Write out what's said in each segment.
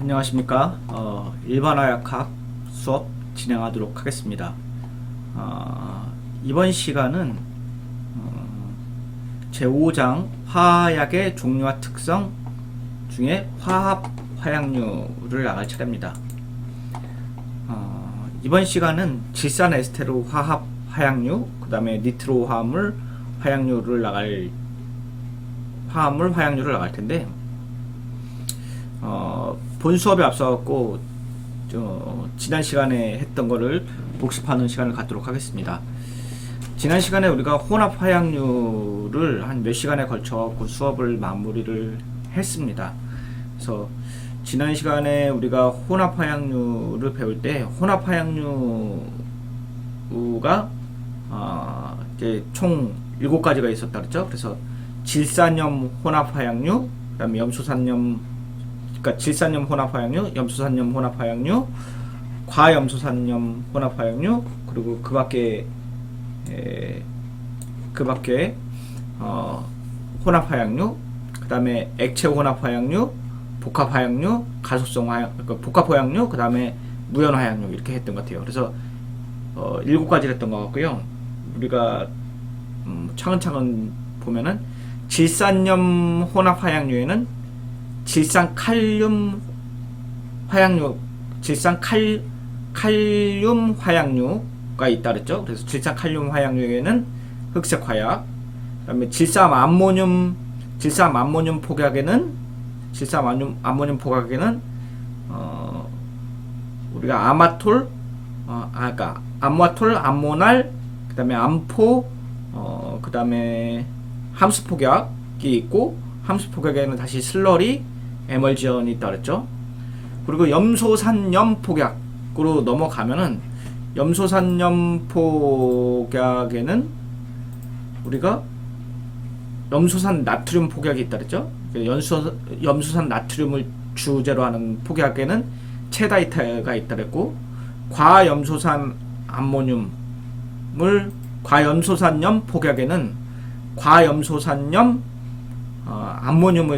안녕하십니까. 일반화약학 수업 진행하도록 하겠습니다. 이번 시간은 제5장 화학의 종류와 특성 중에 화합 화약류를 나갈 차례입니다. 이번 시간은 질산 에스테로 화합 화약류, 그 다음에 니트로 화합물 화약류를 나갈 텐데, 본 수업에 앞서갖고 지난 시간에 했던 거를 복습하는 시간을 갖도록 하겠습니다. 지난 시간에 우리가 혼합 화약류를 한 몇 시간에 걸쳐 수업을 마무리를 했습니다. 그래서 지난 시간에 우리가 혼합 화약류를 배울 때 혼합 화약류가 이제 총 7가지가 있었다 그랬죠. 그래서 질산염 혼합 화약류, 그 다음에 그러니까 질산염 혼합 화약류, 염소산염 혼합 화약류, 과염소산염 혼합 화약류, 그리고 그 밖에 혼합 화약류, 그 다음에 액체 혼합 화약류, 복합 화약류, 가소성 복합 화약류, 그 다음에 무연 화약류, 이렇게 했던 것 같아요. 그래서 7가지를 했던 것 같고요. 우리가 차근차근 보면은 질산염 혼합 화약류에는 질산칼륨 화약류, 칼륨 화약류가 있다 그랬죠. 그래서 질산칼륨 화약류에는 흑색 화약, 그다음에 질산암모늄 폭약에는 우리가 그러니까 암모톨, 암모날, 그다음에 암포, 그다음에 함수 폭약이 있고, 함수 폭약에는 다시 슬러리, 에멀전이 있다 그랬죠. 그리고 염소산염 폭약으로 넘어가면은 염소산염 폭약에는 우리가 염소산 나트륨 폭약이 있다 그랬죠. 염소산 나트륨을 주제로 하는 폭약에는 체다이트가 있다 그랬고, 과염소산염 폭약에는 과염소산염 암모늄을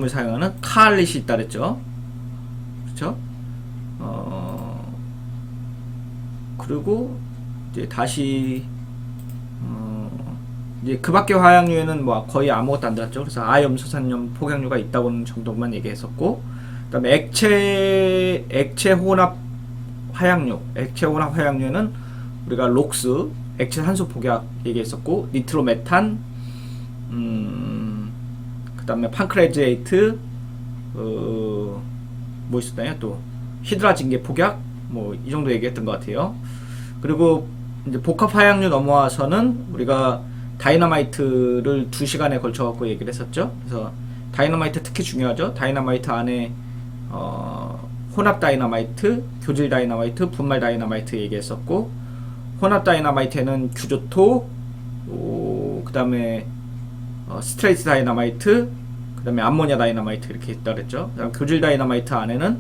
사용하는 카알릿이 있다 그랬죠. 그렇죠? 그리고 이제 다시 이제 그 밖의 화약류에는 뭐 거의 아무것도 안 들었죠. 그래서 아염소산염 폭약류가 있다고는 정도만 얘기했었고, 그다음에 액체 혼합 화약류에는 우리가 록스, 액체 산소 폭약 얘기했었고, 니트로메탄, 그 다음에 판크레제이트, 뭐 있었나요? 또 히드라진계 폭약, 뭐 이 정도 얘기했던 것 같아요. 그리고 이제 복합 화약류 넘어와서는 우리가 다이너마이트를 2시간에 걸쳐 갖고 얘기를 했었죠. 그래서 다이너마이트 특히 중요하죠. 다이너마이트 안에 혼합 다이너마이트, 교질 다이너마이트, 분말 다이너마이트 얘기했었고, 혼합 다이너마이트에는 규조토, 그 다음에 스트레이트 다이너마이트, 그 다음에 암모니아 다이너마이트 이렇게 있다 그랬죠. 교질 다이너마이트 안에는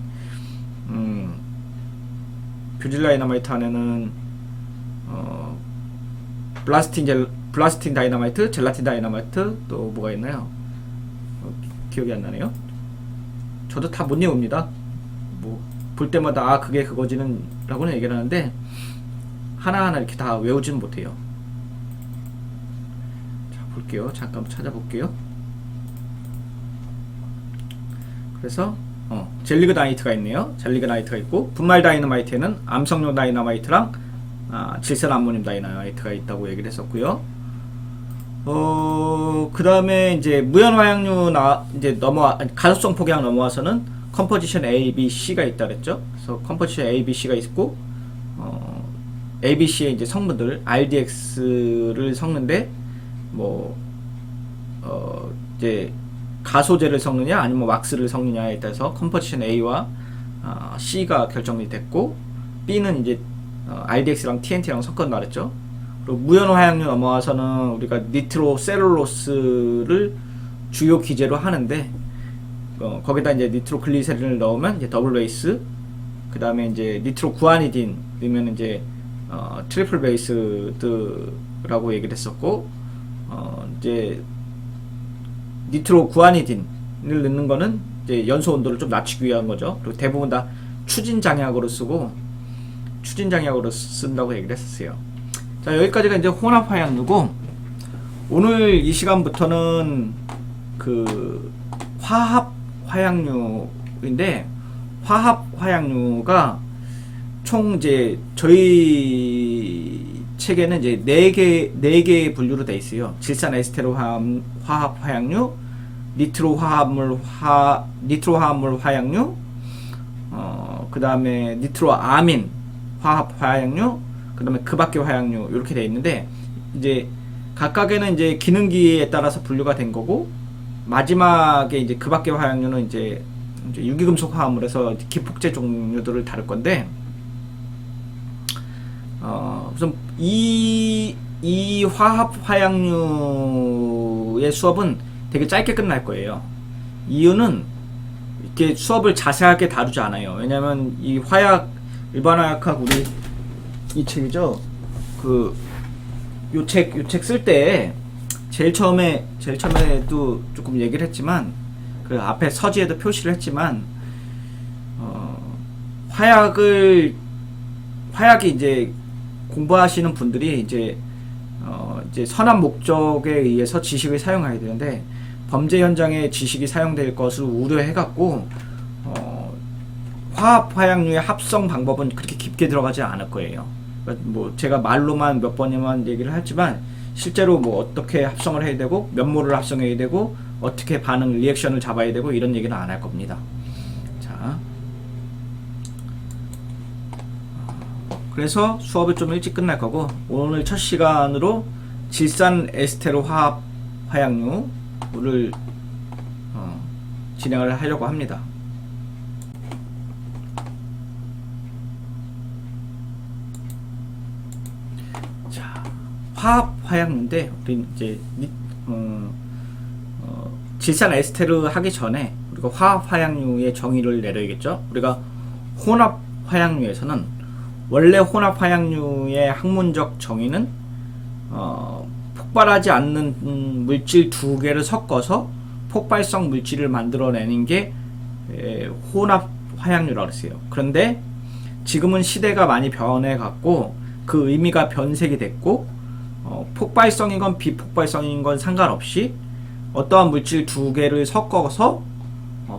블라스틴 다이너마이트, 젤라틴 다이너마이트, 또 뭐가 있나요? 기억이 안 나네요. 저도 다 못 외웁니다. 뭐 볼 때마다 그게 그거지는 라고는 얘기를 하는데 하나하나 이렇게 다 외우지는 못해요. 자, 볼게요. 잠깐 찾아볼게요. 그래서 젤리그 다이너마이트가 있네요. 젤리그 다이너마이트가 있고, 분말 다이너마이트에는 암석용 다이너마이트랑 질산 암모늄 다이너마이트가 있다고 얘기를 했었고요. 그 다음에 이제 무연 화약류 가소성 폭약 넘어와서는 컴포지션 A, B, C가 있다 그랬죠. 그래서 컴포지션 A, B, C가 있고, A, B, C의 이제 성분들 RDX를 섞는데 이제 가소제를 섞느냐 아니면 왁스를 섞느냐에 따라서 컴포지션 A와 C가 결정이 됐고, B는 이제 RDX랑 TNT랑 섞은 말했죠. 그리고 무연 화약류 넘어와서는 우리가 니트로셀룰로스를 주요 기제로 하는데, 거기다 이제 니트로글리세린을 넣으면 이제 더블 베이스, 그 다음에 이제 니트로구아니딘 넣으면 이제 트리플 베이스드라고 얘기를 했었고, 이제 니트로구아니딘을 넣는 거는 이제 연소 온도를 좀 낮추기 위한 거죠. 그리고 대부분 다 추진 장약으로 쓰고 추진 장약으로 쓴다고 얘기를 했었어요. 자, 여기까지가 이제 혼합 화약류고, 오늘 이 시간부터는 그 화합 화약류인데, 화합 화약류가 총 이제 저희 책에는 이제 4개의 분류로 되어 있어요. 질산 에스테로 화합 화약류, 니트로 화합물 화약류, 그 다음에 니트로 아민 화합 화약류, 그 다음에 그 밖의 화약류, 이렇게 되어 있는데, 이제 각각에는 이제 기능기에 따라서 분류가 된 거고, 마지막에 이제 그 밖의 화약류는 이제 유기금속 화합물에서 기폭제 종류들을 다룰 건데, 우선 이 화합 화약류의 수업은 되게 짧게 끝날 거예요. 이유는 이렇게 수업을 자세하게 다루지 않아요. 왜냐면 이 화약, 일반 화약학, 우리 이 책이죠. 그 요 책 쓸 때 제일 처음에도 조금 얘기를 했지만, 그 앞에 서지에도 표시를 했지만, 화약이 이제 공부하시는 분들이 이제 선한 목적에 의해서 지식을 사용해야 되는데, 범죄 현장에 지식이 사용될 것을 우려해갖고 화합 화약류의 합성 방법은 그렇게 깊게 들어가지 않을 거예요. 그러니까 뭐 제가 말로만 몇 번이만 얘기를 하지만, 실제로 뭐 어떻게 합성을 해야 되고, 몇 몰을 합성해야 되고, 어떻게 반응 리액션을 잡아야 되고, 이런 얘기는 안 할 겁니다. 자, 그래서 수업을 좀 일찍 끝날 거고, 오늘 첫 시간으로 질산 에스테로 화합 화약류를 진행을 하려고 합니다. 자, 화합 화약류인데, 우리 이제 질산 에스테르 하기 전에 우리가 화합 화약류의 정의를 내려야겠죠. 우리가 혼합 화약류에서는, 원래 혼합 화약류의 학문적 정의는 폭발하지 않는 물질 2개를 섞어서 폭발성 물질을 만들어내는 게 혼합 화약류라고 했어요. 그런데 지금은 시대가 많이 변해갖고 그 의미가 변색이 됐고, 폭발성인 건 비폭발성인 건 상관없이 어떠한 물질 2개를 섞어서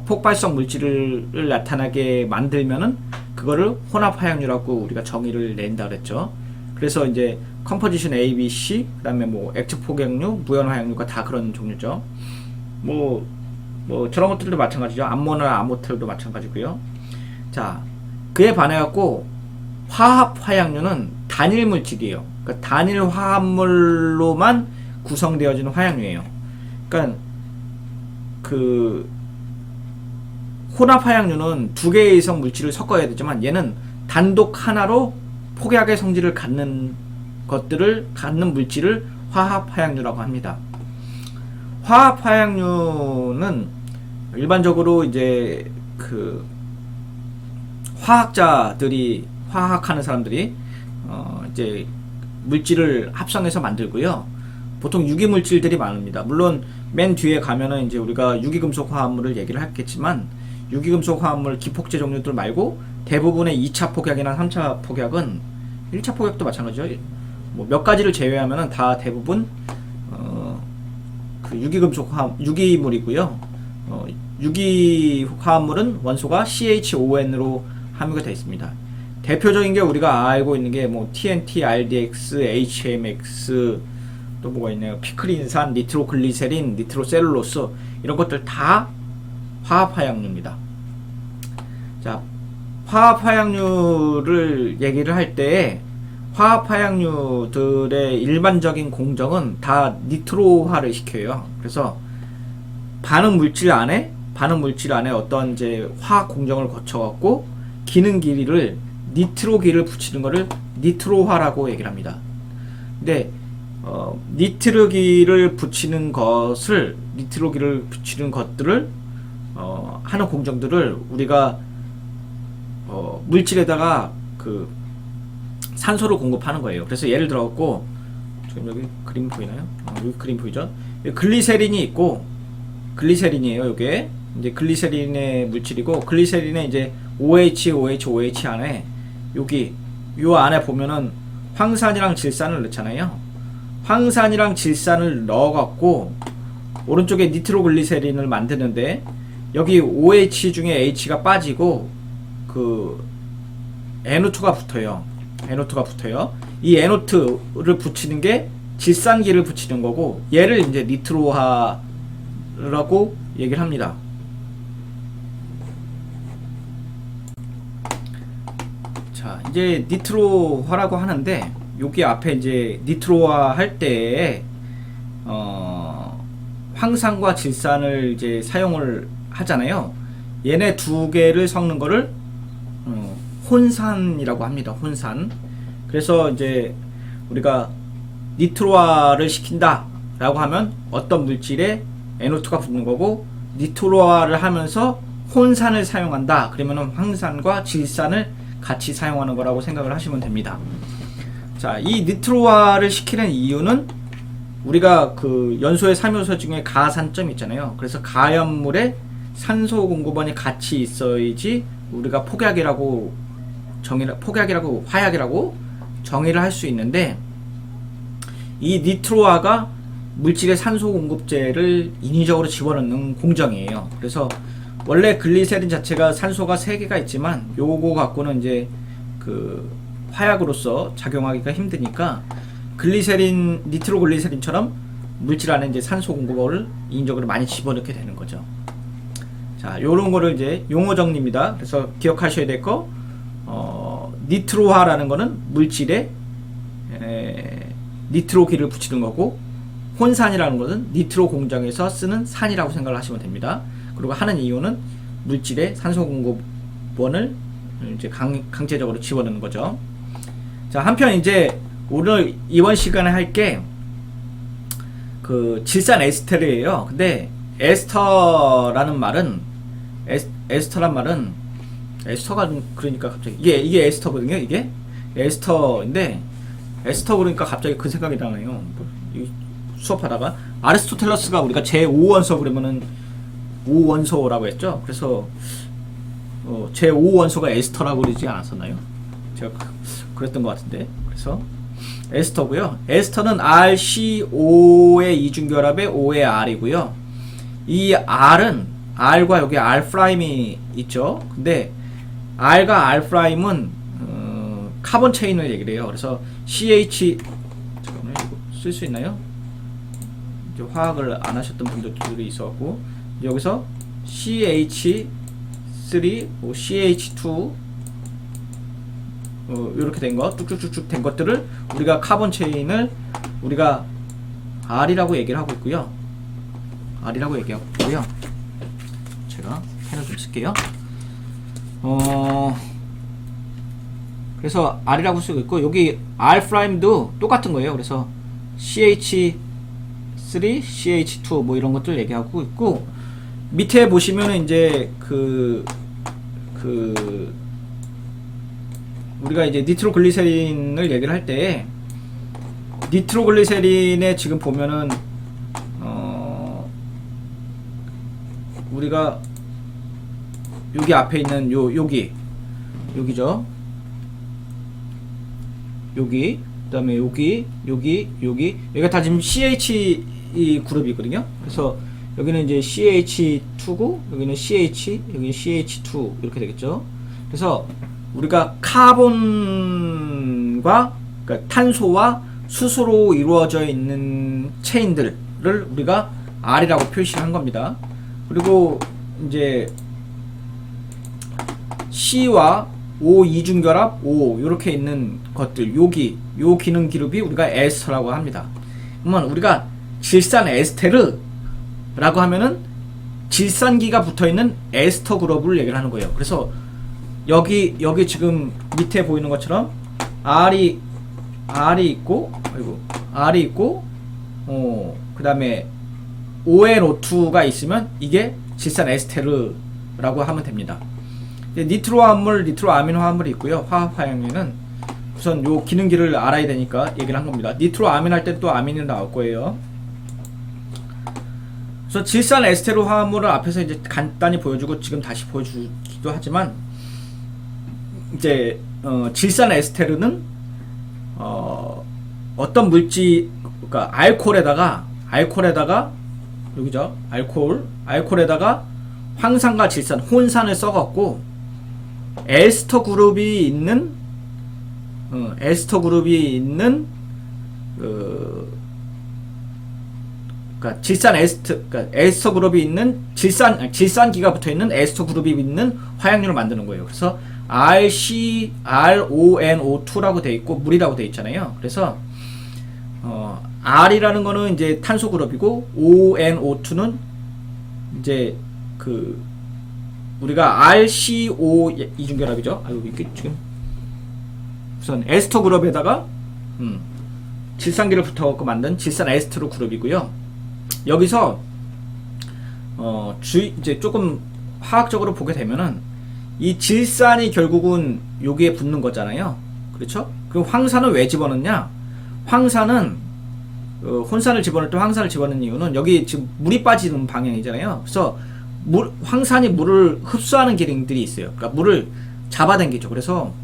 폭발성 물질을 나타나게 만들면은 그거를 혼합 화약류라고 우리가 정의를 낸다 그랬죠. 그래서 이제 컴포지션 A, B, C, 그 다음에 뭐 액체 폭약류, 무연 화약류가 다 그런 종류죠. 뭐 저런 것들도 마찬가지죠. 암모나 아모틀도 마찬가지고요. 자, 그에 반해갖고 화합 화약류는 단일 물질이에요. 그러니까 단일 화합물로만 구성되어지는 화약류예요. 그러니까 그 혼합 화약류는 2개 이상 물질을 섞어야 되지만, 얘는 단독 하나로 폭약의 성질을 갖는 물질을 화합 화약류라고 합니다. 화합 화약류는 일반적으로 이제 그 화학자들이, 화학하는 사람들이 이제 물질을 합성해서 만들고요. 보통 유기물질들이 많습니다. 물론 맨 뒤에 가면은 이제 우리가 유기금속 화합물을 얘기를 하겠지만, 유기금속 화합물 기폭제 종류들 말고 대부분의 2차 폭약이나 3차 폭약은, 1차 폭약도 마찬가지죠. 뭐 몇 가지를 제외하면은 다 대부분 그 유기금속 유기물이고요. 유기 화합물은 원소가 CHON으로 함유가 되어 있습니다. 대표적인 게 우리가 알고 있는 게 뭐 TNT, RDX, HMX, 또 뭐가 있나요? 피클린산, 니트로글리세린, 니트로셀룰로스, 이런 것들 다 화합 화약류입니다. 자, 화합 화약류를 얘기를 할 때 화합 화약류들의 일반적인 공정은 다 니트로화를 시켜요. 그래서 반응 물질 안에 어떤 이제 화학 공정을 거쳐갖고 기능기를 니트로기를 붙이는 것을 니트로화라고 얘기를 합니다. 근데 니트로기를 붙이는 것들을 하는 공정들을 우리가 물질에다가 그 산소를 공급하는 거예요. 그래서 예를 들어갖고, 지금 여기 그림 보이나요? 여기 그림 보이죠? 글리세린이 있고, 글리세린이에요. 요게 이제 글리세린의 물질이고, 글리세린의 이제 OH, OH, OH 안에 여기 요 안에 보면은 황산이랑 질산을 넣잖아요. 황산이랑 질산을 넣어갖고 오른쪽에 니트로글리세린을 만드는데, 여기 OH 중에 H가 빠지고 그 NO2가 붙어요. NO2가 붙어요. 이 NO2를 붙이는 게 질산기를 붙이는 거고, 얘를 이제 니트로화라고 얘기를 합니다. 자, 이제 니트로화라고 하는데, 여기 앞에 이제 니트로화 할 때 황산과 질산을 이제 사용을 하잖아요. 얘네 두 개를 섞는 거를 혼산이라고 합니다. 혼산. 그래서 이제 우리가 니트로화를 시킨다 라고 하면 어떤 물질에 NO2가 붙는 거고, 니트로화를 하면서 혼산을 사용한다 그러면은 황산과 질산을 같이 사용하는 거라고 생각을 하시면 됩니다. 자, 이 니트로화를 시키는 이유는 우리가 그 연소의 3요소 중에 가산점이 있잖아요. 그래서 가연물에 산소 공급원이 같이 있어야지 우리가 폭약이라고 화약이라고 정의를 할 수 있는데, 이 니트로화가 물질의 산소 공급제를 인위적으로 집어넣는 공정이에요. 그래서 원래 글리세린 자체가 산소가 3개가 있지만 요거 갖고는 이제 그 화약으로서 작용하기가 힘드니까 글리세린, 니트로글리세린처럼 물질 안에 이제 산소 공급을 인위적으로 많이 집어넣게 되는 거죠. 자, 요런 거를 이제 용어 정리입니다. 그래서 기억하셔야 될 거, 니트로화라는 거는 물질에 니트로기를 붙이는 거고, 혼산이라는 것은 니트로 공정에서 쓰는 산이라고 생각을 하시면 됩니다. 그리고 하는 이유는 물질에 산소 공급원을 이제 강제적으로 집어넣는 거죠. 자, 한편 이제 오늘 이번 시간에 할 게 그 질산 에스테르예요. 근데 에스터라는 말은 에스터란 말은 에스터가 그러니까 갑자기 이게 에스터거든요. 이게 에스터인데, 에스터 그러니까 갑자기 그 생각이 나네요. 수업하다가 아리스토텔레스가 우리가 제5원소 그러면은 5원소라고 했죠. 그래서 제5원소가 에스터라고 그러지 않았었나요? 제가 그랬던 것 같은데. 그래서 에스터고요. 에스터는 RCO의 이중결합의 O의 R이고요. 이 R은 R과 여기 R' 있죠. 근데 R과 R'은 카본 체인을 얘기를 해요. 그래서 CH, 잠깐만요, 이거 쓸 수 있나요? 이제 화학을 안 하셨던 분들이 있었고, 여기서 CH3, CH2 이렇게 된 거, 쭉쭉쭉쭉 된 것들을 우리가 카본 체인을 우리가 R이라고 얘기를 하고 있고요. R이라고 얘기하고 있고요. 제가 펜을 좀 쓸게요. 그래서 R이라고 쓰고 있고, 여기 R'도 똑같은 거예요. 그래서 CH3, CH2 뭐 이런 것들 얘기하고 있고, 밑에 보시면은 이제 우리가 이제 니트로글리세린을 얘기를 할 때, 니트로글리세린에 지금 보면은 우리가 여기 앞에 있는 여기죠. 여기, 그 다음에 여기가 다 지금 CH 그룹이거든요. 그래서 여기는 이제 CH2고, 여기는 CH, 여기는 CH2 이렇게 되겠죠. 그래서 우리가 카본과, 그러니까 탄소와 수소로 이루어져 있는 체인들을 우리가 R이라고 표시를 한 겁니다. 그리고 이제 C와 O 이중결합 O 이렇게 있는 것들, 요 기능 그룹이 우리가 에스터라고 합니다. 그러면 우리가 질산 에스테르라고 하면은 질산기가 붙어있는 에스터 그룹을 얘기를 하는 거예요. 그래서 여기 지금 밑에 보이는 것처럼 R이 있고, 그 다음에 ONO2가 있으면 이게 질산 에스테르라고 하면 됩니다. 니트로 화합물, 니트로 아미노 화합물이 있고요. 화학 화약류는 우선 요 기능기를 알아야 되니까 얘기를 한 겁니다. 니트로 아민 할 때 또 아민이 나올 거예요. 그래서 질산 에스테르 화합물을 앞에서 이제 간단히 보여주고 지금 다시 보여주기도 하지만 이제 질산 에스테르는 어떤 물질, 그러니까 알코올에다가 여기죠, 알코올에다가 황산과 질산, 혼산을 써갖고 에스터 그룹이 있는 그러니까 그러니까 에스터 그룹이 있는 질산기가 붙어 있는 에스터 그룹이 있는 화약류를 만드는 거예요. 그래서 RCRONO2라고 돼 있고 물이라고 돼 있잖아요. 그래서 R이라는 거는 이제 탄소 그룹이고 ONO2는 이제 그 우리가 RCO 이중결합이죠. 아유, 이게 지금 우선 에스터 그룹에다가 질산기를 붙어갖고 만든 질산 에스테르 그룹이고요. 여기서 이제 조금 화학적으로 보게 되면은 이 질산이 결국은 여기에 붙는 거잖아요. 그렇죠? 그럼 황산을 왜 집어넣냐? 황산은 혼산을 집어넣을 때 황산을 집어넣는 이유는 여기 지금 물이 빠지는 방향이잖아요. 그래서 황산이 물을 흡수하는 기능들이 있어요. 그러니까 물을 잡아당기죠. 그래서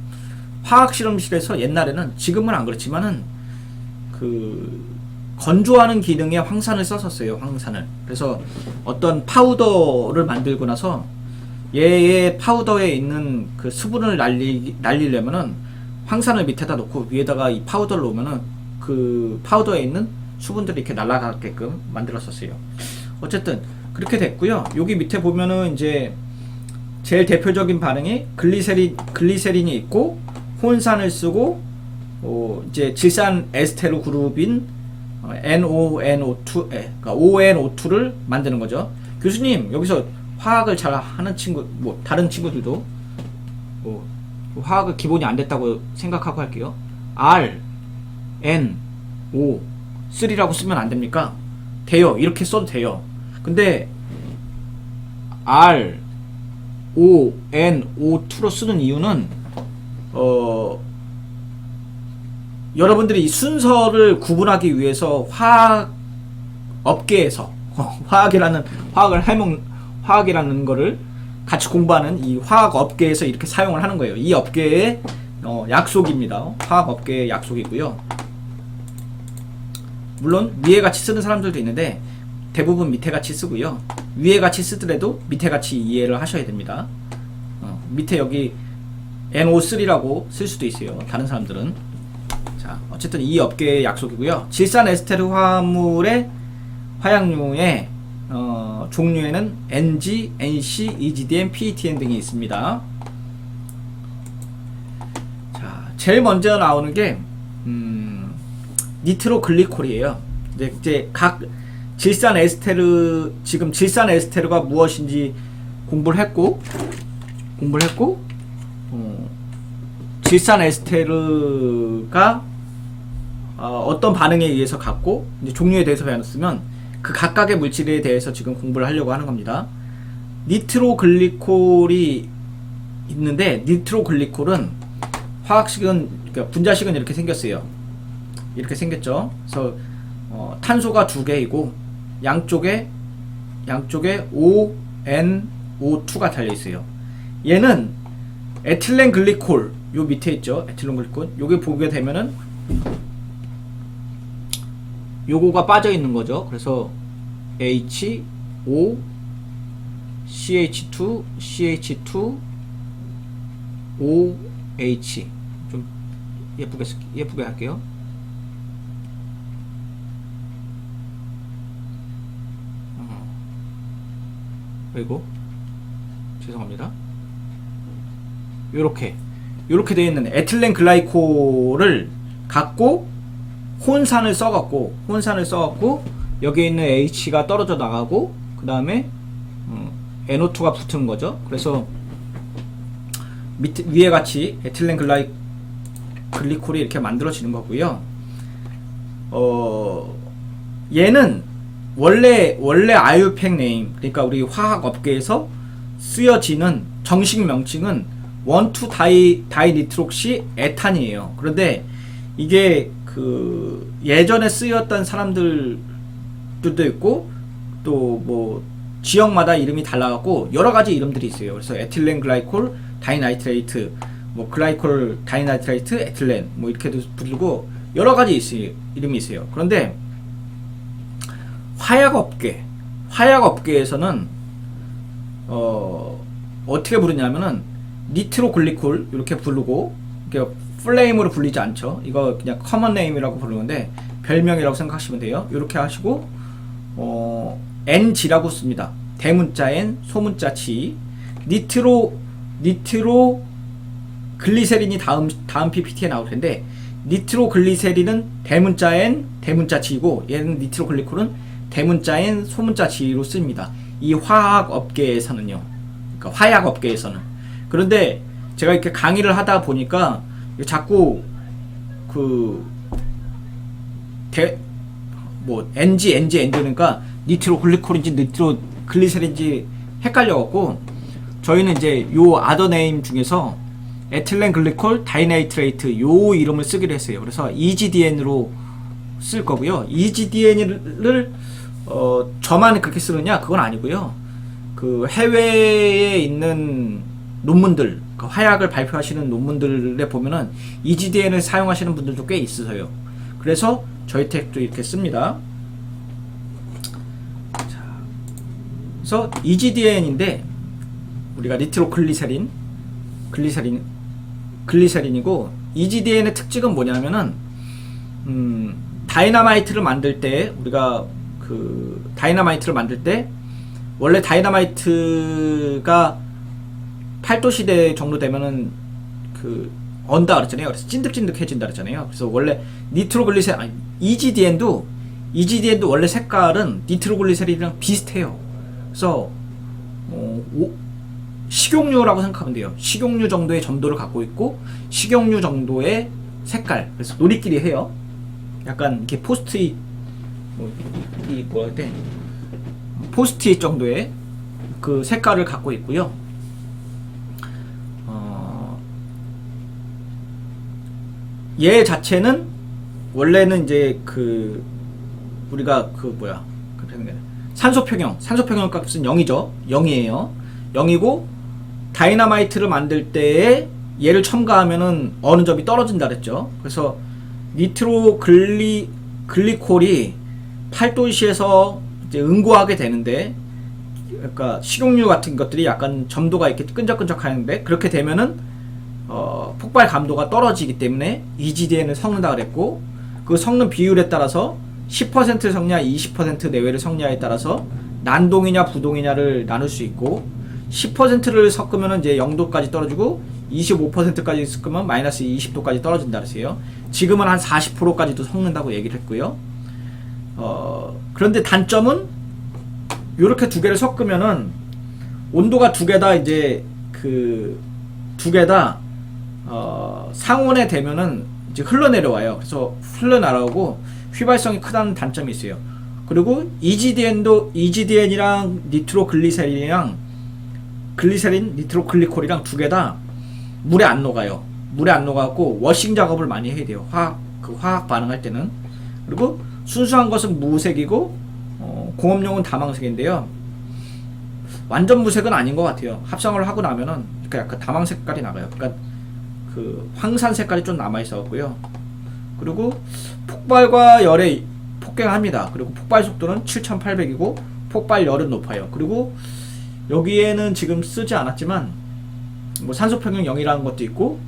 화학 실험실에서 옛날에는, 지금은 안 그렇지만은 건조하는 기능에 황산을 썼었어요. 황산을. 그래서 어떤 파우더를 만들고 나서 얘의 파우더에 있는 그 수분을 날리려면은 황산을 밑에다 놓고 위에다가 이 파우더를 놓으면은 그 파우더에 있는 수분들이 이렇게 날아가게끔 만들었었어요. 어쨌든 그렇게 됐고요. 여기 밑에 보면은 이제 제일 대표적인 반응이 글리세린이 있고 혼산을 쓰고 이제 질산 에스테르 그룹인 그러니까 ONO2를 만드는 거죠. 교수님, 여기서 화학을 잘 하는 친구, 다른 친구들도 화학을 기본이 안 됐다고 생각하고 할게요. R, N, O, 3라고 쓰면 안 됩니까? 돼요. 이렇게 써도 돼요. 근데 R, O, N, O2로 쓰는 이유는 여러분들이 이 순서를 구분하기 위해서 화학 업계에서 화학이라는 거를 같이 공부하는 이 화학 업계에서 이렇게 사용을 하는 거예요. 이 업계의 약속입니다. 화학 업계의 약속이고요. 물론 위에 같이 쓰는 사람들도 있는데 대부분 밑에 같이 쓰고요. 위에 같이 쓰더라도 밑에 같이 이해를 하셔야 됩니다. 밑에 여기 NO3라고 쓸 수도 있어요. 다른 사람들은. 자, 어쨌든 이 업계의 약속이고요. 질산 에스테르 화합물의 화약류의 종류에는 NG, NC, EGDN, PETN 등이 있습니다. 자, 제일 먼저 나오는 게 니트로글리콜이에요. 이제 각 질산 에스테르, 지금 질산 에스테르가 무엇인지 공부를 했고 질산 에스테르가 어떤 반응에 의해서 갖고 이제 종류에 대해서 배웠으면 그 각각의 물질에 대해서 지금 공부를 하려고 하는 겁니다. 니트로글리콜이 있는데 양쪽은 화학식은, 그러니까 분자식은 이렇게 생겼어요. 이렇게 생겼죠. 그래서 탄소가 2개이고 양쪽에 ONO2가 달려 있어요. 얘는 에틸렌 글리콜, 요 밑에 있죠. 에틸렌 글리콜. 요게 보게 되면은 요거가 빠져 있는 거죠. 그래서 HO CH2 CH2 OH, 좀 예쁘게 할게요. 그리고 죄송합니다. 요렇게 되어 있는 에틸렌 글라이콜을 갖고 혼산을 써갖고 여기에 있는 H가 떨어져 나가고 그 다음에 NO2가 붙은 거죠. 그래서 위에 같이 에틸렌 글리콜이 이렇게 만들어지는 거고요. 얘는 원래 아유팩 네임, 그러니까 우리 화학 업계에서 쓰여지는 정식 명칭은 1,2-다이니트록시 에탄이에요. 그런데 이게 그 예전에 쓰였던 사람들도 있고 또 뭐 지역마다 이름이 달라갖고 여러 가지 이름들이 있어요. 그래서 에틸렌 글라이콜 다이나이트레이트, 뭐 글라이콜 다이나이트레이트 에틸렌 뭐 이렇게도 부르고 여러 가지 이름이 있어요. 그런데 화약업계에서는 어떻게 부르냐면은 니트로글리콜 이렇게 부르고, 이렇게 플레임으로 불리지 않죠. 이거 그냥 커먼 네임이라고 부르는데 별명이라고 생각하시면 돼요. 이렇게 하시고 NG라고 씁니다. 대문자 N, 소문자 G. 니트로 글리세린이 다음 PPT에 나올 텐데, 니트로 글리세린은 대문자 N, 대문자 G고, 얘는 니트로 글리콜은 대문자 N, 소문자 G로 씁니다. 이 화학 업계에서는요. 그러니까 화약 업계에서는. 그런데 제가 이렇게 강의를 하다 보니까 자꾸 NG 그러니까 니트로 글리콜인지 니트로 글리세린인지 헷갈려갖고, 저희는 이제 요 아더 네임 중에서 에틸렌 글리콜 다이나이트레이트 요 이름을 쓰기로 했어요. 그래서 EGDN으로 쓸 거고요. EGDN을 저만 그렇게 쓰느냐? 그건 아니고요. 그 해외에 있는 논문들, 그 화약을 발표하시는 논문들에 보면은 EGDN을 사용하시는 분들도 꽤 있으세요. 그래서 저희 책도 이렇게 씁니다. 자, 그래서 EGDN인데 우리가 니트로 글리세린이고, EGDN의 특징은 뭐냐면은 다이너마이트를 만들 때, 우리가 그 다이너마이트를 만들 때 원래 다이너마이트가 8도 시대 정도 되면은 그 언다 그랬잖아요. 그래서 찐득찐득해진다 그랬잖아요. 그래서 원래 EGDN도 원래 색깔은 니트로글리세린이랑 비슷해요. 그래서 식용유라고 생각하면 돼요. 식용유 정도의 점도를 갖고 있고 식용유 정도의 색깔. 그래서 놀이끼리 해요. 약간 이렇게 포스트잇 포스트잇 정도의 그 색깔을 갖고 있고요. 얘 자체는 원래는 이제 그 우리가 산소 평형 값은 0이죠. 0이에요. 0이고 다이너마이트를 만들 때에 얘를 첨가하면은 어느 점이 떨어진다 그랬죠. 그래서 니트로 글리콜이 8도시에서 이제 응고하게 되는데, 그러니까 식용유 같은 것들이 약간 점도가 이렇게 끈적끈적하는데, 그렇게 되면은 폭발 감도가 떨어지기 때문에 EGDN을 섞는다 그랬고, 그 섞는 비율에 따라서 10% 섞냐 20% 내외를 섞냐에 따라서 난동이냐 부동이냐를 나눌 수 있고, 10%를 섞으면 이제 0도까지 떨어지고 25%까지 섞으면 마이너스 20도까지 떨어진다 그랬어요. 지금은 한 40%까지도 섞는다고 얘기를 했고요. 그런데 단점은 요렇게 두 개를 섞으면은 온도가 두 개 다 이제 두 개 다 상온에 되면은 이제 흘러내려와요. 그래서 흘러나가고 휘발성이 크다는 단점이 있어요. 그리고 EGDN이랑 니트로글리콜이랑 두 개 다 물에 안 녹아요. 물에 안 녹아갖고 워싱 작업을 많이 해야 돼요. 화학 반응할 때는. 그리고 순수한 것은 무색이고 공업용은 다망색인데요. 완전 무색은 아닌 것 같아요. 합성을 하고 나면은 그러니까 약간 다망 색깔이 나가요. 그러니까 그 황산 색깔이 좀 남아 있어갖고요. 그리고 폭발과 열에 폭갱합니다. 그리고 폭발 속도는 7800이고 폭발열은 높아요. 그리고 여기에는 지금 쓰지 않았지만 뭐 산소 평형 0이라는 것도 있고,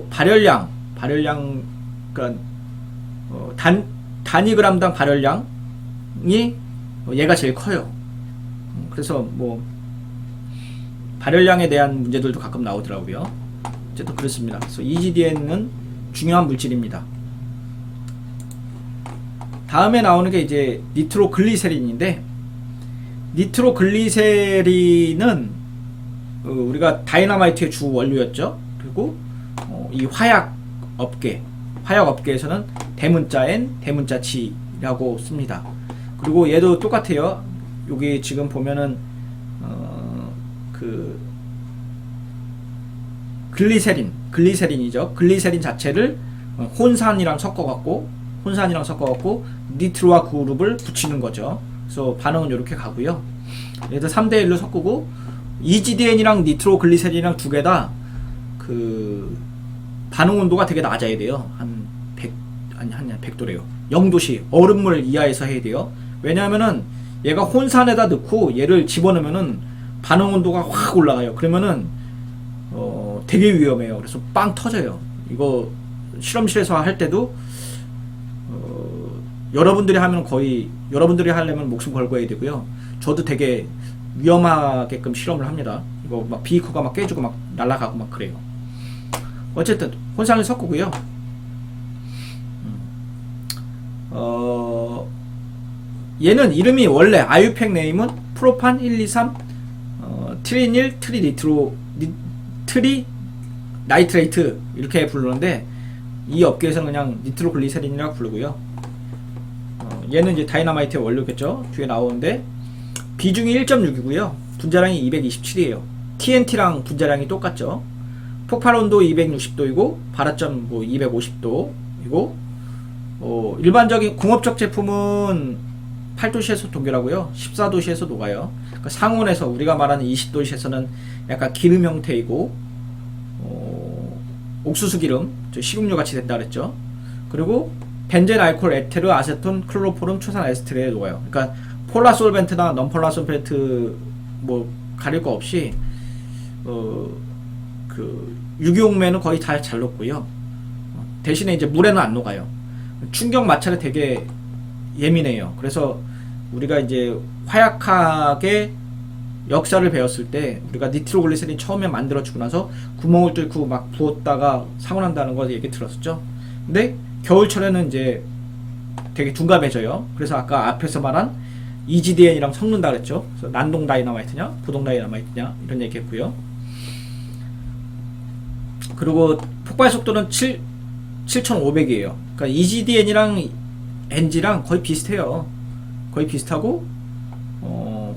발열량 그러니까 단위그램당 발열량이 얘가 제일 커요. 그래서 뭐 발열량에 대한 문제들도 가끔 나오더라고요. 어쨌든 그렇습니다. 그래서 EGDN은 중요한 물질입니다. 다음에 나오는 게 이제 니트로글리세린인데, 니트로글리세린은 우리가 다이너마이트의 주 원료였죠. 그리고 이 화약 업계에서는 대문자 N, 대문자 G라고 씁니다. 그리고 얘도 똑같아요. 여기 지금 보면은 그 글리세린이죠. 글리세린 자체를 혼산이랑 섞어갖고 니트로와 그룹을 붙이는 거죠. 그래서 반응은 이렇게 가고요. 얘들 3대1로 섞고 EGDN이랑 니트로글리세린이랑 두 개 다 그 반응 온도가 되게 낮아야 돼요. 한 100, 아니 한 100도래요. 0도씨 얼음물 이하에서 해야 돼요. 왜냐하면은 얘가 혼산에다 넣고 얘를 집어넣으면은 반응 온도가 확 올라가요. 그러면은 되게 위험해요. 그래서 빵 터져요. 이거 실험실에서 할 때도 여러분들이 하면 거의 여러분들이 하려면 목숨 걸고 해야 되고요. 저도 되게 위험하게끔 실험을 합니다. 이거 막 비커가 막 깨지고 막 날아가고 막 그래요. 어쨌든 혼상을 섞고요. 얘는 이름이 원래 아유팩 네임은 프로판 123 트리닐 트리니트로 트리 나이트레이트 이렇게 부르는데 이 업계에서는 그냥 니트로글리세린이라고 부르고요. 얘는 이제 다이너마이트의 원료겠죠. 뒤에 나오는데 비중이 1.6이고요. 분자량이 227이에요. TNT랑 분자량이 똑같죠. 폭발 온도 260도이고 발화점 뭐 250도이고 일반적인 공업적 제품은 8도시에서 동결하고요. 14도시에서 녹아요. 그러니까 상온에서 우리가 말하는 20도시에서는 약간 기름 형태이고 옥수수 기름, 식용유 같이 된다 그랬죠. 그리고 벤젠, 알코올, 에테르, 아세톤, 클로로포름, 초산, 에스테르에 녹아요. 그러니까 폴라 솔벤트나 non 폴라 솔벤트 뭐 가릴 거 없이 그 유기용매는 거의 다 잘 녹고요. 대신에 이제 물에는 안 녹아요. 충격 마찰에 되게 예민해요. 그래서 우리가 이제 화약학의 역사를 배웠을 때 우리가 니트로글리세린 처음에 만들어주고 나서 구멍을 뚫고 막 부었다가 사고 난다는 거 얘기 들었었죠. 근데 겨울철에는 이제 되게 둔감해져요. 그래서 아까 앞에서 말한 EGDN이랑 섞는다 그랬죠. 그래서 난동 다이너마이트냐 부동 다이너마이트냐 이런 얘기 했고요. 그리고 폭발 속도는 7500이에요. 그러니까 EGDN이랑 NG랑 거의 비슷해요. 거의 비슷하고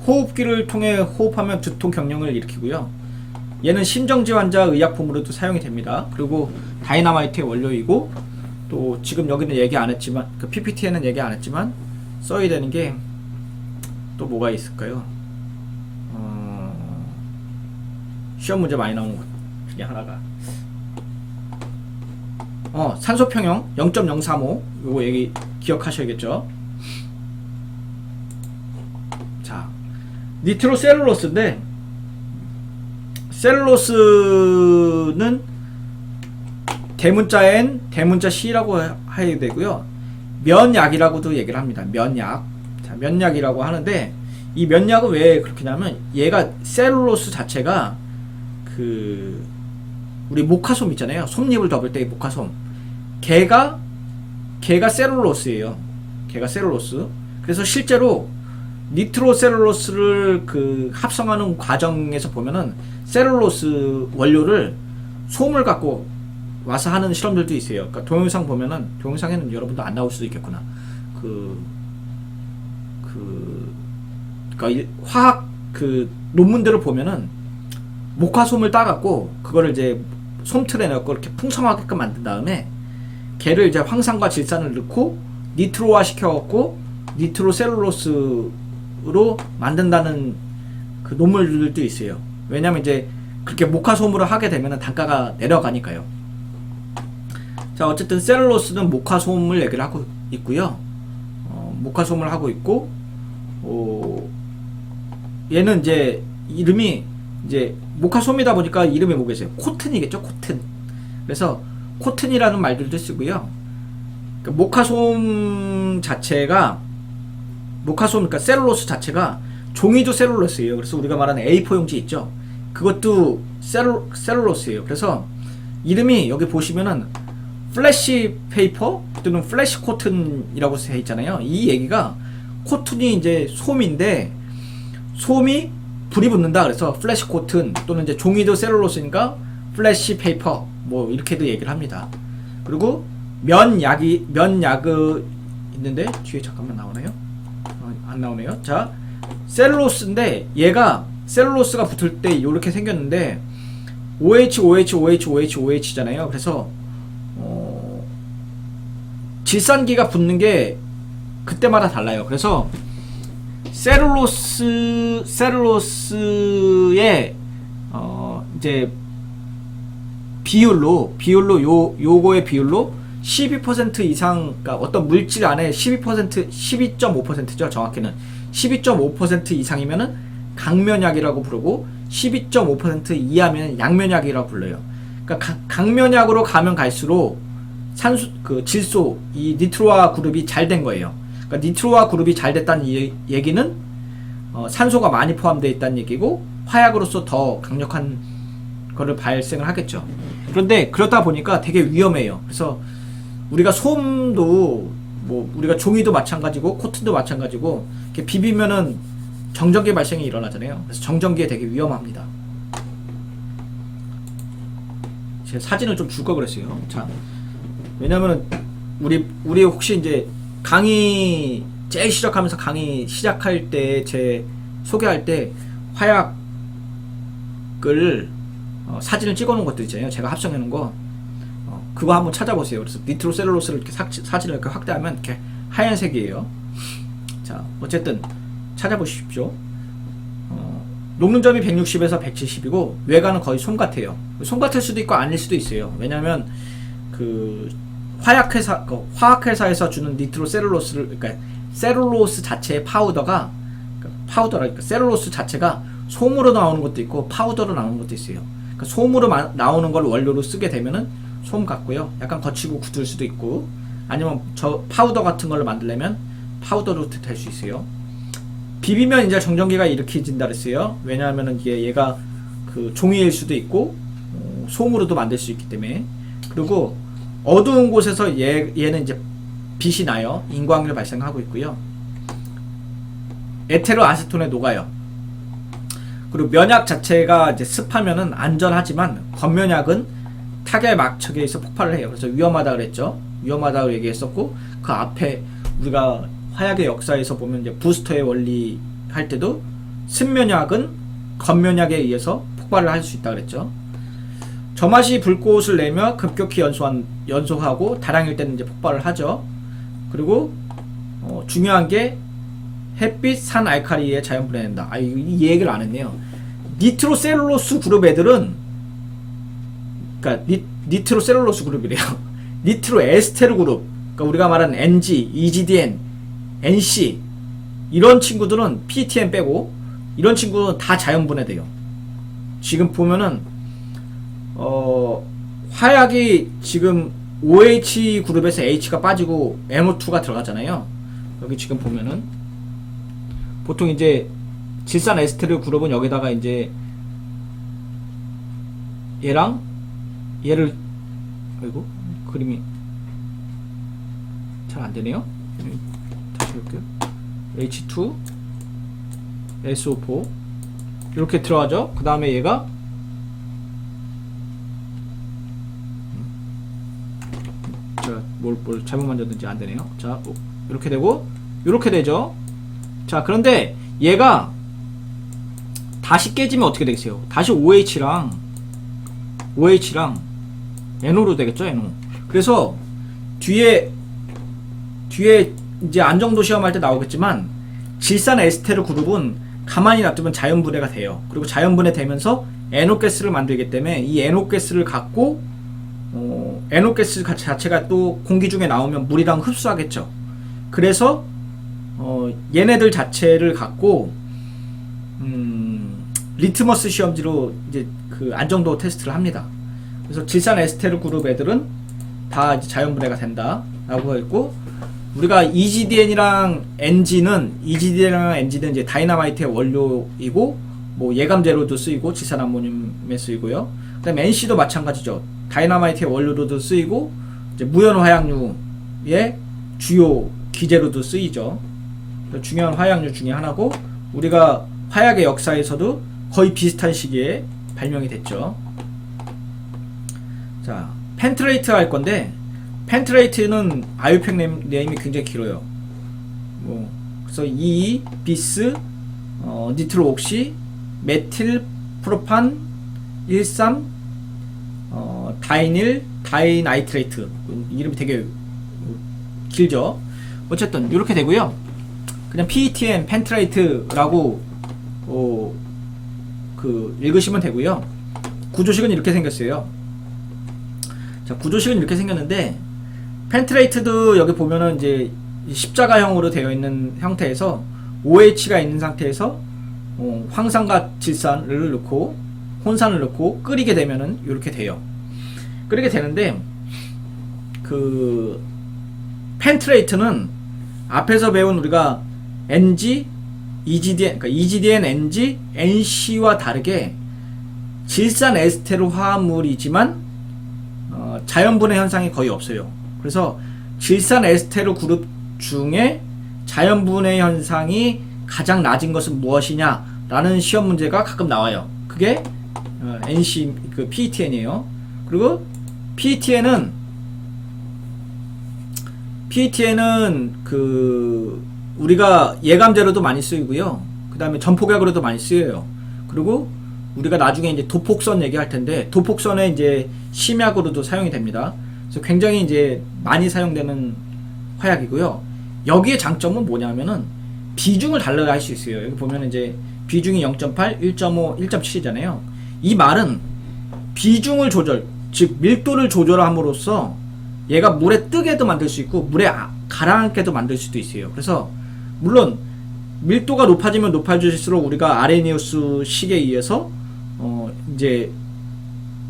호흡기를 통해 호흡하면 두통 경련을 일으키고요. 얘는 심정지 환자 의약품으로도 사용이 됩니다. 그리고 다이너마이트의 원료이고 또 지금 여기는 얘기 안 했지만 그 PPT에는 얘기 안 했지만 써야 되는 게 또 뭐가 있을까요? 시험 문제 많이 나오는 것 중에 하나가 산소 평형 0.035 요거 얘기 기억하셔야겠죠. 자, 니트로셀룰로스인데 셀룰로스는 대문자 N, 대문자 C라고 해야 되고요. 면약이라고도 얘기를 합니다. 면약. 자, 면약이라고 하는데 이 면약은 왜 그렇게 하냐면 얘가 셀룰로스 자체가 그 우리 모카솜 있잖아요. 솜잎을 덮을 때의 모카솜. 걔가 셀룰로스예요. 걔가 셀룰로스. 그래서 실제로 니트로셀룰로스를 그 합성하는 과정에서 보면은 셀룰로스 원료를 솜을 갖고 와서 하는 실험들도 있어요. 그러니까 동영상 보면은 동영상에는 여러분도 안 나올 수도 있겠구나. 그러니까 화학 그 논문들을 보면은 목화솜을 따갖고 그거를 이제 솜틀에 넣고 이렇게 풍성하게끔 만든 다음에 걔를 이제 황산과 질산을 넣고 니트로화 시켜갖고 니트로셀룰로스로 만든다는 그 논문들도 있어요. 왜냐면 이제 그렇게 목화솜으로 하게 되면은 단가가 내려가니까요. 자, 어쨌든 셀룰로스는 목화솜을 얘기를 하고 있고요. 목화솜을 하고 있고, 얘는 이제 이름이 이제 목화솜이다 보니까 이름이 뭐겠어요? 코튼이겠죠, 코튼. 그래서 코튼이라는 말들도 쓰고요. 그러니까 목화솜 자체가 그러니까 셀룰로스 자체가 종이도 셀룰로스예요. 그래서 우리가 말하는 A4 용지 있죠. 그것도 셀룰로스예요. 그래서 이름이 여기 보시면은 플래시 페이퍼 또는 플래시 코튼이라고 돼 있잖아요. 이 얘기가 코튼이 이제 솜인데 솜이 불이 붙는다. 그래서 플래시 코튼 또는 이제 종이도 셀룰로스니까 플래시 페이퍼 뭐 이렇게도 얘기를 합니다. 그리고 면약이 있는데 뒤에 잠깐만 나오나요? 안 나오네요. 자, 셀룰로스인데 얘가 셀룰로스가 붙을 때 이렇게 생겼는데 OH잖아요. 그래서 질산기가 붙는 게 그때마다 달라요. 그래서 셀룰로스의 이제 비율로 요거의 비율로 12% 이상, 그러니까 어떤 물질 안에 12% 12.5%죠. 정확히는 12.5% 이상이면은 강면약이라고 부르고 12.5% 이하면 양면약이라고 불러요. 그러니까 강면약으로 가면 갈수록 산소 그 질소 이 니트로아 그룹이 잘 된 거예요. 그러니까 니트로아 그룹이 잘 됐다는 얘기는 산소가 많이 포함되어 있다는 얘기고 화약으로서 더 강력한 거를 발생을 하겠죠. 그런데 그러다 보니까 되게 위험해요. 그래서 우리가 솜도 뭐 우리가 종이도 마찬가지고 코튼도 마찬가지고 이렇게 비비면은 정전기 발생이 일어나잖아요. 그래서 정전기에 되게 위험합니다. 제 사진을 좀 줄 걸 그랬어요. 자, 왜냐면은 우리 혹시 이제 강의 제일 시작하면서 강의 시작할 때 제 소개할 때 화약을 사진을 찍어 놓은 것들 있잖아요. 제가 합성해 놓은 거 그거 한번 찾아보세요. 그래서 니트로셀룰로스를 이렇게 사진을 이렇게 확대하면 이렇게 하얀색이에요. 자, 어쨌든 찾아보십시오. 녹는 점이 160에서 170이고 외관은 거의 솜 같아요. 솜 같을 수도 있고 아닐 수도 있어요. 왜냐면 그 화학회사에서 주는 니트로셀룰로스를, 그러니까 셀룰로스 자체의 파우더가 그러니까 셀룰로스 자체가 솜으로 나오는 것도 있고 파우더로 나오는 것도 있어요. 그러니까 솜으로 나오는 걸 원료로 쓰게 되면은 솜 같고요. 약간 거치고 굳을 수도 있고, 아니면 저 파우더 같은 걸 만들려면 파우더로 될 수 있어요. 비비면 이제 정전기가 일으켜진다 그랬어요. 왜냐하면은 얘가 그 종이일 수도 있고 솜으로도 만들 수 있기 때문에. 그리고 어두운 곳에서 얘는 이제 빛이 나요. 인광을 발생하고 있고요. 에테르 아세톤에 녹아요. 그리고 면약 자체가 이제 습하면은 안전하지만 겉면약은 타결 막척에 의해서 폭발을 해요. 그래서 위험하다 그랬죠. 위험하다고 얘기했었고, 그 앞에 우리가 화약의 역사에서 보면 이제 부스터의 원리 할 때도 습면약은 겉면약에 의해서 폭발을 할 수 있다 그랬죠. 점화시 불꽃을 내며 급격히 연소하고 다량일 때는 이제 폭발을 하죠. 그리고 중요한 게 햇빛, 산, 알칼리에 자연 분해된다. 이 얘기를 안 했네요. 니트로셀룰로스 그룹 애들은, 그러니까 니트로셀룰로스 그룹이래요. 니트로에스테르 그룹, 그러니까 우리가 말하는 NG, EGDN, NC 이런 친구들은 PTM 빼고 이런 친구는 다 자연 분해돼요. 지금 보면은 화약이 지금 OH 그룹에서 H가 빠지고 NO2가 들어가잖아요. 여기 지금 보면은 보통 이제 질산 에스테르 그룹은 여기다가 이제 얘랑 얘를, 아이고 그림이 잘 안되네요. 다시 볼게요. H2 SO4 이렇게 들어가죠. 그 다음에 얘가 제가 뭘 잘못 만졌는지 안되네요. 자, 이렇게 되고 이렇게 되죠. 자, 그런데 얘가 다시 깨지면 어떻게 되겠어요? 다시 OH랑 NO로 되겠죠. NO. 그래서 뒤에 이제 안정도 시험할 때 나오겠지만 질산 에스테르 그룹은 가만히 놔두면 자연 분해가 돼요. 그리고 자연 분해 되면서 NO 가스를 만들기 때문에 이 NO 가스를 갖고 NO 가스 자체가 또 공기 중에 나오면 물이랑 흡수하겠죠. 그래서 얘네들 자체를 갖고 리트머스 시험지로 이제 그 안정도 테스트를 합니다. 그래서 질산 에스테르 그룹 애들은 다 이제 자연 분해가 된다 라고 했고, 우리가 EGDN이랑 NG는 이제 다이너마이트의 원료이고 뭐 예감제로도 쓰이고 질산 암모늄에 쓰이고요. 그다음에 NC도 마찬가지죠. 다이너마이트의 원료로도 쓰이고 이제 무연 화약류의 주요 기제로도 쓰이죠. 중요한 화약류 중에 하나고, 우리가 화약의 역사에서도 거의 비슷한 시기에 발명이 됐죠. 자, 펜트레이트 할 건데, 펜트레이트는 아유팩 네임이 굉장히 길어요. 그래서 이 비스, 니트로옥시, 메틸, 프로판, 13, 다이닐, 다이나이트레이트. 이름이 되게 길죠. 어쨌든 이렇게 되고요. 그냥 PETN 펜트레이트라고 읽으시면 되고요. 구조식은 이렇게 생겼어요. 자, 구조식은 이렇게 생겼는데 펜트레이트도 여기 보면은 이제 십자가형으로 되어 있는 형태에서 OH가 있는 상태에서 황산과 질산을 넣고 혼산을 넣고 끓이게 되면은 이렇게 돼요. 끓이게 되는데 그 펜트레이트는 앞에서 배운 우리가 NG, EGDN, 그러니까 EGDN, NG, NC와 다르게 질산 에스테르 화합물이지만 자연분해 현상이 거의 없어요. 그래서 질산 에스테르 그룹 중에 자연분해 현상이 가장 낮은 것은 무엇이냐라는 시험 문제가 가끔 나와요. 그게 NC 그 PETN이에요. 그리고 PETN은 그 우리가 예감제로도 많이 쓰이고요. 그 다음에 전폭약으로도 많이 쓰여요. 그리고 우리가 나중에 이제 도폭선 얘기할 텐데 도폭선에 이제 심약으로도 사용이 됩니다. 그래서 굉장히 이제 많이 사용되는 화약이고요. 여기에 장점은 뭐냐면은 비중을 달라야 할 수 있어요. 여기 보면 이제 비중이 0.8, 1.5, 1.7이잖아요. 이 말은 비중을 조절, 즉 밀도를 조절함으로써 얘가 물에 뜨게도 만들 수 있고 물에 가라앉게도 만들 수도 있어요. 그래서 물론 밀도가 높아지면 높아질수록 우리가 아레니우스 식에 의해서 이제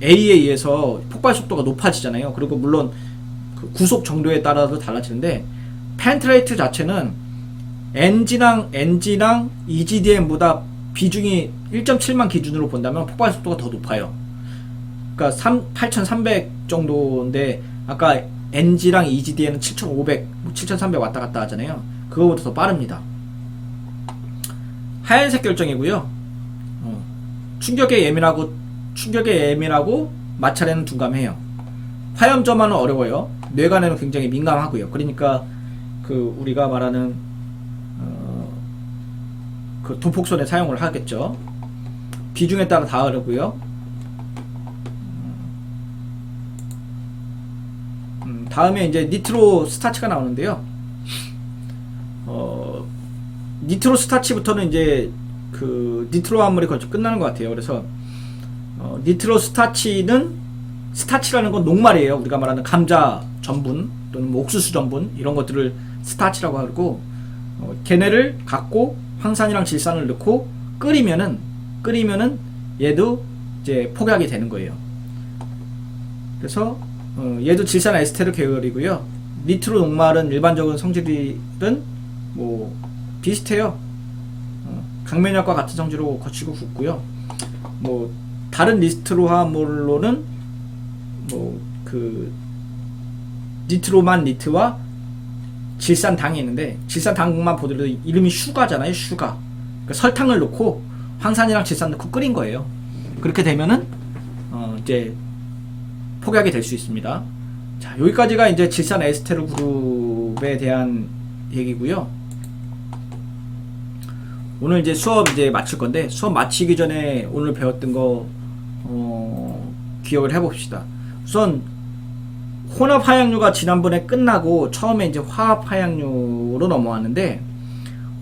A에 의해서 폭발 속도가 높아지잖아요. 그리고 물론 그 구속 정도에 따라서 달라지는데 펜트레이트 자체는 NG랑 EGDN보다 비중이 1.7만 기준으로 본다면 폭발 속도가 더 높아요. 그러니까 8300 정도인데 아까 NG랑 EGDN은 7500, 7300 왔다 갔다 하잖아요. 그거보다 더 빠릅니다. 하얀색 결정이고요. 충격에 예민하고 마찰에는 둔감해요. 화염점화는 어려워요. 뇌관에는 굉장히 민감하고요. 그러니까 그 우리가 말하는 그 도폭선에 사용을 하겠죠. 비중에 따라 다 다르고요. 다음에 이제 니트로 스타치가 나오는데요. 니트로 스타치부터는 이제 그 니트로 화합물이 거의 끝나는 것 같아요. 그래서 니트로 스타치라는 건 녹말이에요. 우리가 말하는 감자 전분 또는 뭐 옥수수 전분 이런 것들을 스타치라고 하고 걔네를 갖고 황산이랑 질산을 넣고 끓이면은 얘도 이제 폭약이 되는 거예요. 그래서 얘도 질산 에스테르 계열이고요. 니트로 녹말은 일반적인 성질은 뭐 비슷해요. 강면약과 같은 성질로 거치고 굳고요. 뭐 다른 니트로 화합물로는 뭐 그 니트로만 니트와 질산당이 있는데 질산당만 보더라도 이름이 슈가잖아요. 슈가. 그러니까 설탕을 넣고 황산이랑 질산 넣고 끓인 거예요. 그렇게 되면은 이제 폭약이 될 수 있습니다. 자, 여기까지가 이제 질산 에스테르 그룹에 대한 얘기고요. 오늘 이제 수업 이제 마칠 건데 수업 마치기 전에 오늘 배웠던 거 기억을 해봅시다. 우선 혼합 화약류가 지난번에 끝나고 처음에 이제 화합 화약류로 넘어왔는데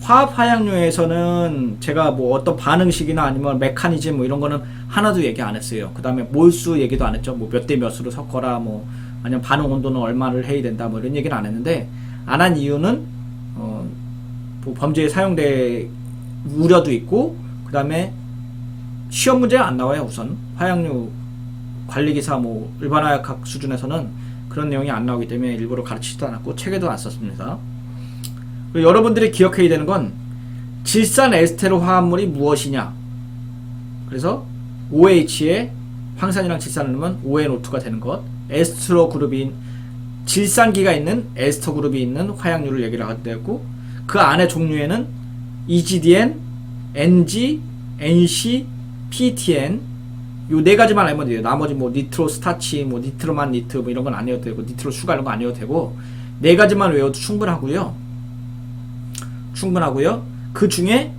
화합 화약류에서는 제가 뭐 어떤 반응식이나 아니면 메커니즘 뭐 이런 거는 하나도 얘기 안 했어요. 그 다음에 몰수 얘기도 안 했죠. 뭐 몇 대 몇으로 섞어라 뭐 아니면 반응 온도는 얼마를 해야 된다 뭐 이런 얘기는 안 했는데 안 한 이유는 뭐 범죄에 사용될 우려도 있고 그 다음에 시험 문제가 안 나와요. 우선 화약류 관리기사 뭐 일반 화약학 수준에서는 그런 내용이 안 나오기 때문에 일부러 가르치지도 않았고 책에도 안 썼습니다. 그리고 여러분들이 기억해야 되는 건 질산 에스테르 화합물이 무엇이냐. 그래서 OH에 황산이랑 질산을 넣으면 ONO2가 되는 것. 에스트로 그룹인 질산기가 있는 에스터 그룹이 있는 화약류를 얘기를 하게 되고 그 안에 종류에는 EGDN, NG, NC, PETN 요 네 가지만 알면 돼요. 나머지 뭐 니트로 스타치, 뭐 니트로만 니트 뭐 이런 건 안 외워도 되고 니트로 슈가 이런 거 안 외워도 되고 네 가지만 외워도 충분하고요. 그 중에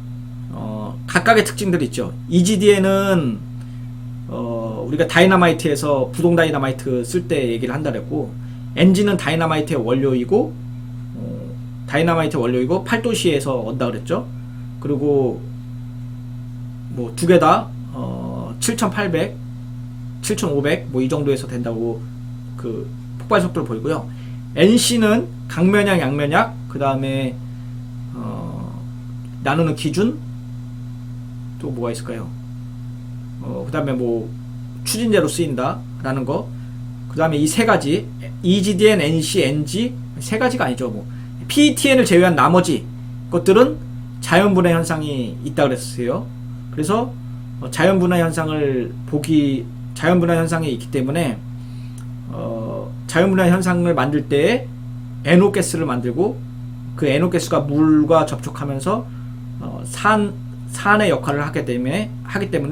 각각의 특징들이 있죠. EGDN은 우리가 다이너마이트에서 부동 다이너마이트 쓸 때 얘기를 한다 그랬고 NG는 다이너마이트의 원료이고 다이너마이트 원료이고 8도씨에서 온다 그랬죠. 그리고 뭐 두 개 다 7800, 7500 뭐 이 정도에서 된다고 그 폭발 속도를 보이고요. NC는 강면약, 양면약, 그 다음에 나누는 기준, 또 뭐가 있을까요? 그 다음에 뭐 추진제로 쓰인다 라는 거, 그 다음에 이 세 가지 EGDN, NC, NG 세 가지가 아니죠. 뭐 PETN을 제외한 나머지 것들은 자연분해 현상이 있다 그랬어요. 그래서 자연분해 현상을 자연분해 현상이 있기 때문에 자연분해 현상을 만들 때 NO가스를 만들고, 그 NO가스가 물과 접촉하면서 산의 역할을 하기 때문에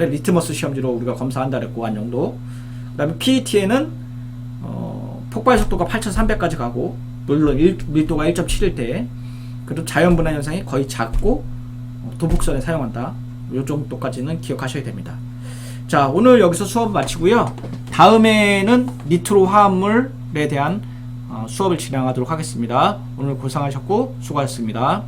리트머스 시험지로 우리가 검사한다 그랬고, 안정도. 그 다음에 PETN은 폭발 속도가 8300까지 가고, 물론 밀도가 1.7일 때, 그리고 자연분해 현상이 거의 작고 도폭선에 사용한다. 요 정도까지는 기억하셔야 됩니다. 자, 오늘 여기서 수업 마치고요. 다음에는 니트로 화합물에 대한 수업을 진행하도록 하겠습니다. 오늘 고생하셨고 수고하셨습니다.